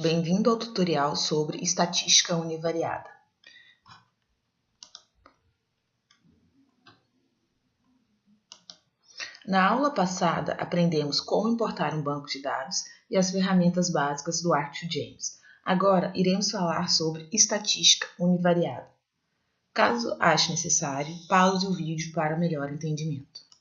Bem-vindo ao tutorial sobre estatística univariada. Na aula passada, aprendemos como importar um banco de dados e as ferramentas básicas do ArcGIS. Agora, iremos falar sobre estatística univariada. Caso ache necessário, pause o vídeo para melhor entendimento.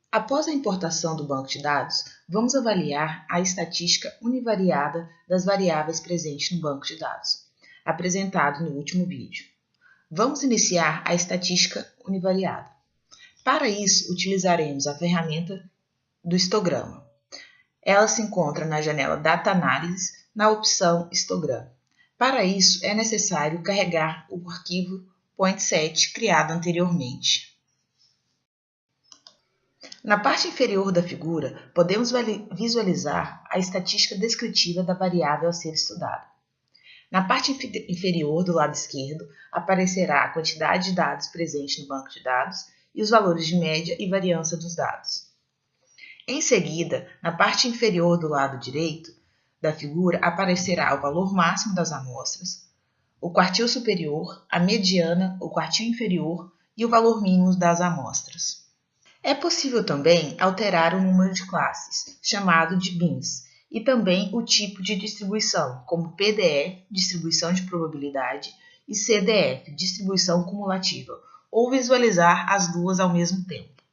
Após a importação do banco de dados, vamos avaliar a estatística univariada das variáveis presentes no banco de dados, apresentado no último vídeo. Vamos iniciar a estatística univariada. Para isso, utilizaremos a ferramenta do histograma. Ela se encontra na janela Data Analysis, na opção Histograma. Para isso, é necessário carregar o arquivo point7 criado anteriormente. Na parte inferior da figura, podemos visualizar a estatística descritiva da variável a ser estudada. Na parte inferior do lado esquerdo, aparecerá a quantidade de dados presente no banco de dados e os valores de média e variância dos dados. Em seguida, na parte inferior do lado direito da figura, aparecerá o valor máximo das amostras, o quartil superior, a mediana, o quartil inferior e o valor mínimo das amostras. É possível também alterar o número de classes, chamado de bins, e também o tipo de distribuição, como PDF, distribuição de probabilidade, e CDF, distribuição cumulativa, ou visualizar as duas ao mesmo tempo.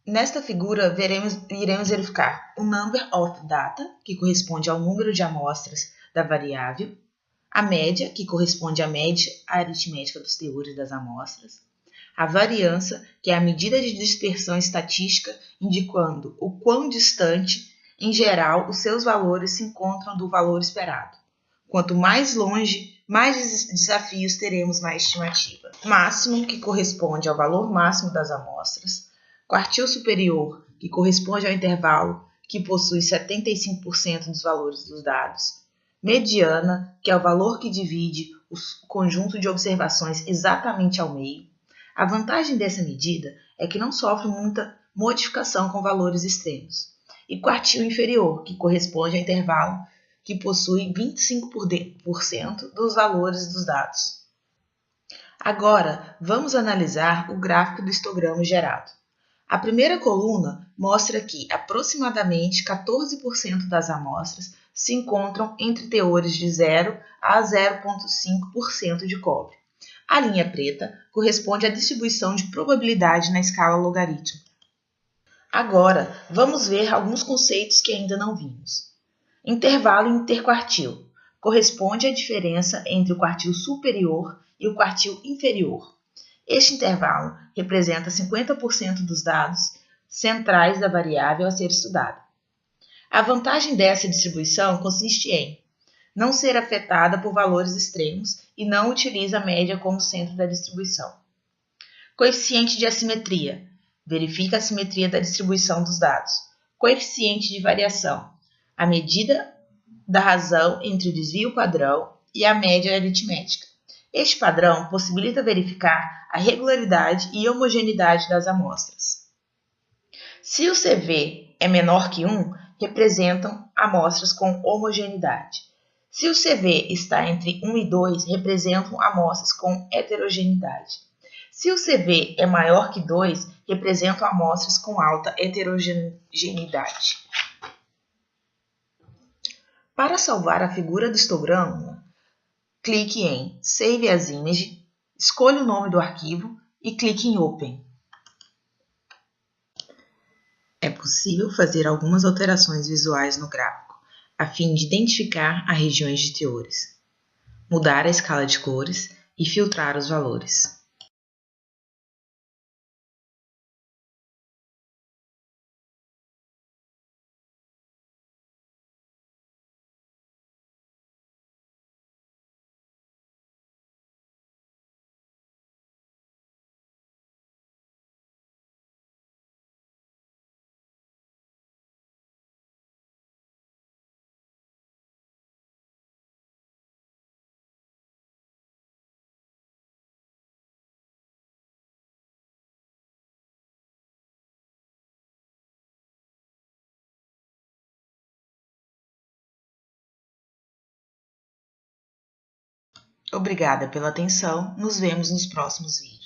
Nesta figura, iremos verificar o number of data, que corresponde ao número de amostras da variável, a média, que corresponde à média aritmética dos teores das amostras, a variância, que é a medida de dispersão estatística, indicando o quão distante, em geral, os seus valores se encontram do valor esperado. Quanto mais longe, mais desafios teremos na estimativa. Máximo, que corresponde ao valor máximo das amostras. Quartil superior, que corresponde ao intervalo que possui 75% dos valores dos dados. Mediana, que é o valor que divide o conjunto de observações exatamente ao meio. A vantagem dessa medida é que não sofre muita modificação com valores extremos. E quartil inferior, que corresponde ao intervalo que possui 25% dos valores dos dados. Agora, vamos analisar o gráfico do histograma gerado. A primeira coluna mostra que aproximadamente 14% das amostras se encontram entre teores de 0 a 0,5% de cobre. A linha preta corresponde à distribuição de probabilidade na escala logarítmica. Agora, vamos ver alguns conceitos que ainda não vimos. Intervalo interquartil corresponde à diferença entre o quartil superior e o quartil inferior. Este intervalo representa 50% dos dados centrais da variável a ser estudada. A vantagem dessa distribuição consiste em não ser afetada por valores extremos e não utiliza a média como centro da distribuição. Coeficiente de assimetria. Verifica a simetria da distribuição dos dados. Coeficiente de variação. A medida da razão entre o desvio padrão e a média aritmética. Este padrão possibilita verificar a regularidade e homogeneidade das amostras. Se o CV é menor que 1, representam amostras com homogeneidade. Se o CV está entre 1 e 2, representam amostras com heterogeneidade. Se o CV é maior que 2, representam amostras com alta heterogeneidade. Para salvar a figura do histograma, clique em Save as Image, escolha o nome do arquivo e clique em Open. É possível fazer algumas alterações visuais no gráfico, a fim de identificar as regiões de teores, mudar a escala de cores e filtrar os valores. Obrigada pela atenção, nos vemos nos próximos vídeos.